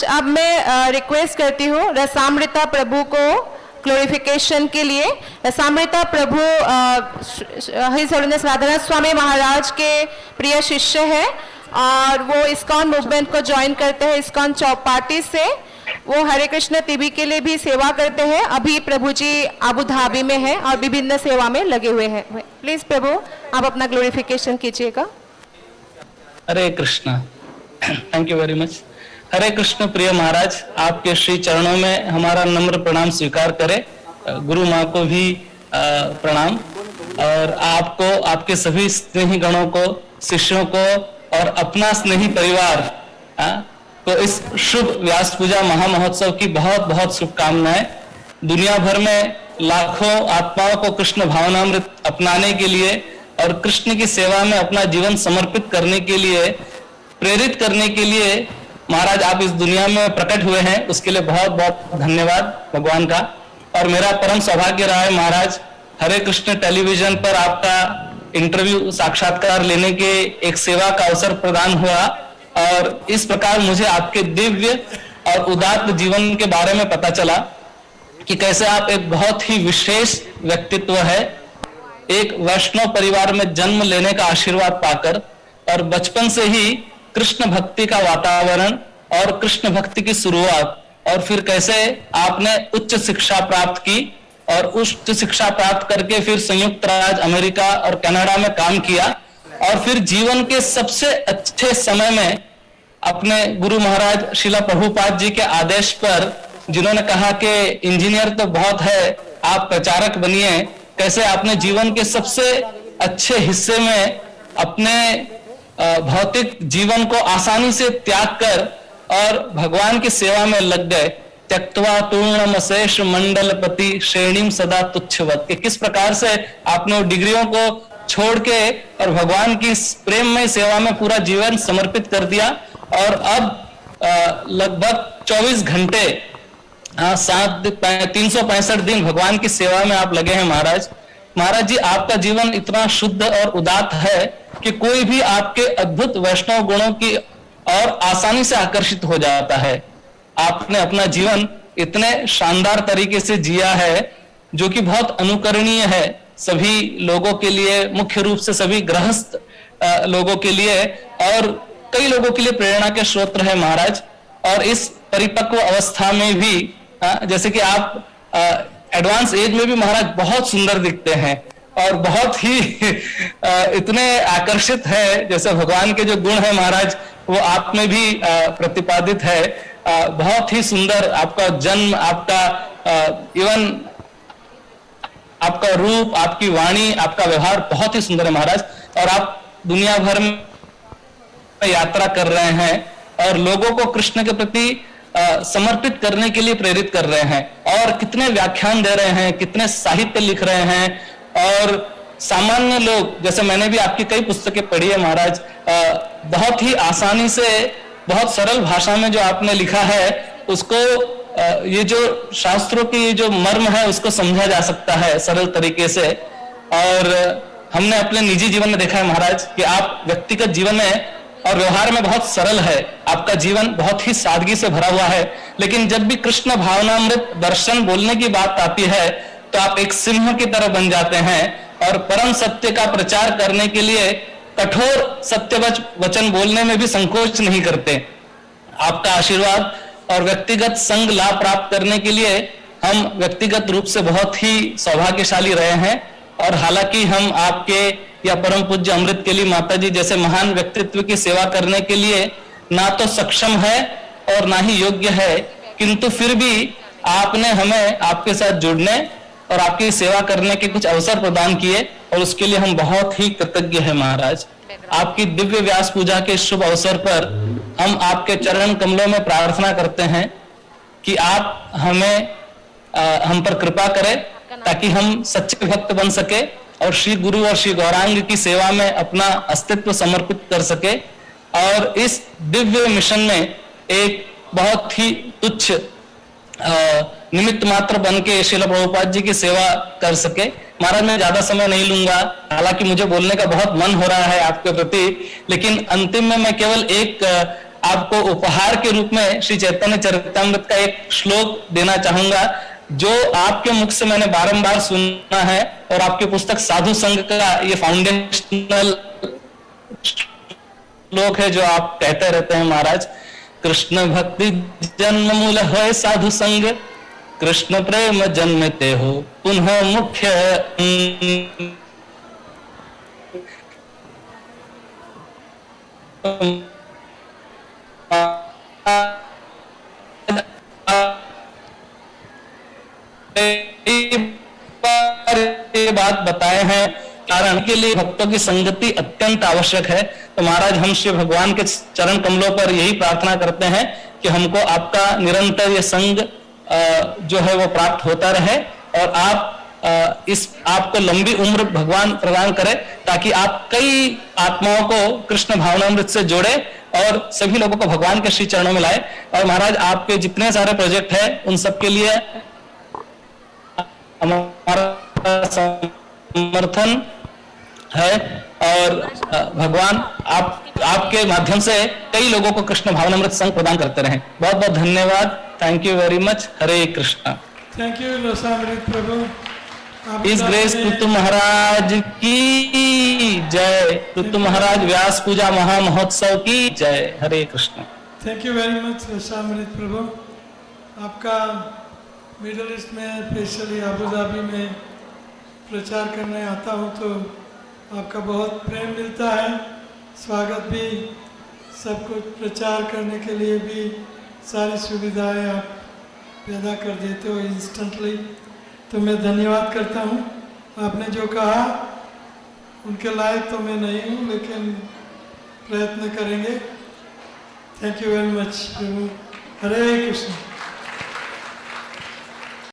महाराज, अब मैं रिक्वेस्ट करती हूँ रसामृता प्रभु को ग्लोरिफिकेशन के लिए। रसामृता प्रभु हिज होलीनेस राधानाथ स्वामी महाराज के प्रिय शिष्य है और वो इस्कॉन मूवमेंट को ज्वाइन करते हैं इस्कॉन चौपाटी से। वो हरे कृष्ण टीवी के लिए भी सेवा करते हैं। अभी प्रभु जी अबू धाबी में हैं और विभिन्न सेवा में लगे हुए हैं। प्लीज प्रभु आप अपना ग्लोरिफिकेशन कीजिएगा। Hare Krishna. Thank you very much. Hare Krishna प्रिय महाराज, आपके श्री चरणों में हमारा नम्र प्रणाम स्वीकार करें। गुरु माँ को भी प्रणाम और आपको, आपके सभी स्नेही गणों को, शिष्यों को और अपना स्नेही परिवार तो इस शुभ व्यास पूजा महामहोत्सव की बहुत बहुत शुभकामनाएं। दुनिया भर में लाखों आत्माओं को कृष्ण भावनामृत अपनाने के लिए और कृष्ण की सेवा में अपना जीवन समर्पित करने के लिए, प्रेरित करने के लिए महाराज आप इस दुनिया में प्रकट हुए हैं, उसके लिए बहुत बहुत धन्यवाद भगवान का। और मेरा परम सौभाग्य रहा है महाराज, हरे कृष्ण टेलीविजन पर आपका इंटरव्यू साक्षात्कार लेने के एक सेवा का अवसर प्रदान हुआ और इस प्रकार मुझे आपके दिव्य और उदात्त जीवन के बारे में पता चला कि कैसे आप एक बहुत ही विशेष व्यक्तित्व है। एक वैष्णव परिवार में जन्म लेने का आशीर्वाद पाकर और बचपन से ही कृष्ण भक्ति का वातावरण और कृष्ण भक्ति की शुरुआत, और फिर कैसे आपने उच्च शिक्षा प्राप्त की और उच्च शिक्षा प्राप्त करके फिर संयुक्त राज्य अमेरिका और कनाडा में काम किया और फिर जीवन के सबसे अच्छे समय में अपने गुरु महाराज शिला प्रभुपाद जी के आदेश पर, जिन्होंने कहा कि इंजीनियर तो बहुत है, आप प्रचारक बनिए, कैसे आपने जीवन के सबसे अच्छे हिस्से में अपने भौतिक जीवन को आसानी से त्याग कर और भगवान की सेवा में लग गए। त्यक्त्वा तूर्णम शेष मंडलपति श्रेणीम सदा तुच्छवत, कि किस प्रकार से आपने वो डिग्रियों को छोड़ के और भगवान की प्रेममय सेवा में पूरा जीवन समर्पित कर दिया और अब लगभग 24 घंटे 365 दिन भगवान की सेवा में आप लगे हैं महाराज। महाराज जी, आपका जीवन इतना शुद्ध और उदात्त है कि कोई भी आपके अद्भुत वैष्णव गुणों की और आसानी से आकर्षित हो जाता है। आपने अपना जीवन इतने शानदार तरीके से जिया है जो कि बहुत अनुकरणीय है सभी लोगों के लिए, मुख्य रूप से सभी गृहस्थ लोगों के लिए और कई लोगों के लिए प्रेरणा के स्रोत है महाराज। और इस परिपक्व अवस्था में भी जैसे कि आप एडवांस एज में भी महाराज बहुत सुंदर दिखते हैं और बहुत ही इतने आकर्षित है, जैसे भगवान के जो गुण है महाराज वो आप में भी प्रतिपादित है। बहुत ही सुंदर आपका जन्म, आपका इवन आपका रूप, आपकी वाणी, आपका व्यवहार बहुत ही सुंदर है महाराज। और आप दुनिया भर में यात्रा कर रहे हैं और लोगों को कृष्ण के प्रति समर्पित करने के लिए प्रेरित कर रहे हैं और कितने व्याख्यान दे रहे हैं, कितने साहित्य लिख रहे हैं। और सामान्य लोग, जैसे मैंने भी आपकी कई पुस्तकें पढ़ी है महाराज, बहुत ही आसानी से, बहुत सरल भाषा में जो आपने लिखा है उसको, ये जो शास्त्रों की ये जो मर्म है उसको समझा जा सकता है सरल तरीके से। और हमने अपने निजी जीवन में देखा है महाराज कि आप व्यक्तिगत जीवन में और व्यवहार में बहुत सरल है, आपका जीवन बहुत ही सादगी से भरा हुआ है, लेकिन जब भी कृष्ण भावनामृत दर्शन बोलने की बात आती है तो आप एक सिंह की तरह बन जाते हैं और परम सत्य का प्रचार करने के लिए कठोर सत्य वचन बोलने में भी संकोच नहीं करते। आपका आशीर्वाद और व्यक्तिगत संग लाभ प्राप्त करने के लिए हम व्यक्तिगत रूप से बहुत ही सौभाग्यशाली रहे हैं। और हालांकि हम आपके या परम पूज्य अमृतकेली माता जी जैसे महान व्यक्तित्व की सेवा करने के लिए ना तो सक्षम है और ना ही योग्य है, किंतु फिर भी आपने हमें आपके साथ जुड़ने और आपकी सेवा करने के कुछ अवसर प्रदान किए और उसके लिए हम बहुत ही कृतज्ञ हैं महाराज। आपकी दिव्य व्यास पूजा के शुभ अवसर पर हम आपके चरण कमलों में प्रार्थना करते हैं कि आप हम पर कृपा करें ताकि हम सच्चे भक्त बन सके और श्री गुरु और श्री गौरांग की सेवा में अपना अस्तित्व समर्पित कर सके और इस दिव्य मिशन में एक बहुत ही तुच्छ निमित्त मात्र बन के श्रील प्रभुपाद जी की सेवा कर सके। महाराज मैं ज्यादा समय नहीं लूंगा, हालांकि मुझे बोलने का बहुत मन हो रहा है आपके प्रति, लेकिन अंतिम में मैं केवल एक आपको उपहार के रूप में श्री चैतन्य चरितामृत का एक श्लोक देना चाहूंगा, जो आपके मुख से मैंने बारंबार सुना है, और आपकी पुस्तक साधु संघ का ये फाउंडेशनल श्लोक है जो आप कहते रहते हैं महाराज। कृष्ण भक्ति जन्म मूल है साधु संग, कृष्ण प्रेम जन्मते हो पुनः मुख्य। ये बात बताए हैं कारण के लिए भक्तों की संगति अत्यंत आवश्यक है। तो महाराज हम श्री भगवान के चरण कमलों पर यही प्रार्थना करते हैं कि हमको आपका निरंतर ये संग जो है वो प्राप्त होता रहे, और आप आपको लंबी उम्र भगवान प्रदान करे, ताकि आप कई आत्माओं को कृष्ण भावनामृत से जोड़े और सभी लोगों को भगवान के श्री चरणों में लाए। और महाराज आपके जितने सारे प्रोजेक्ट हैं उन सब के लिए हमारा समर्थन है, और भगवान आपके माध्यम से कई लोगों को कृष्ण भावनामृत संग प्रदान करते रहे। बहुत बहुत धन्यवाद। Thank you very much. Hare Krishna. Thank you Rasamrit Prabhu. इस ग्रेस ऋतु महाराज की जय। ऋतु महाराज व्यास पूजा महा महोत्सव की जय। Hare Krishna. Thank you very much Rasamrit Prabhu. आपका मिडल ईस्ट में स्पेशली अबू धाबी में प्रचार करने आता हूँ तो आपका बहुत प्रेम मिलता है, स्वागत भी, सब कुछ प्रचार करने के लिए भी सारी सुविधाएं आप पैदा कर देते हो इंस्टेंटली। तो मैं धन्यवाद करता हूँ। आपने जो कहा उनके लायक तो मैं नहीं हूँ, लेकिन प्रयत्न करेंगे। Thank you very much Prabhu. Hare Krishna.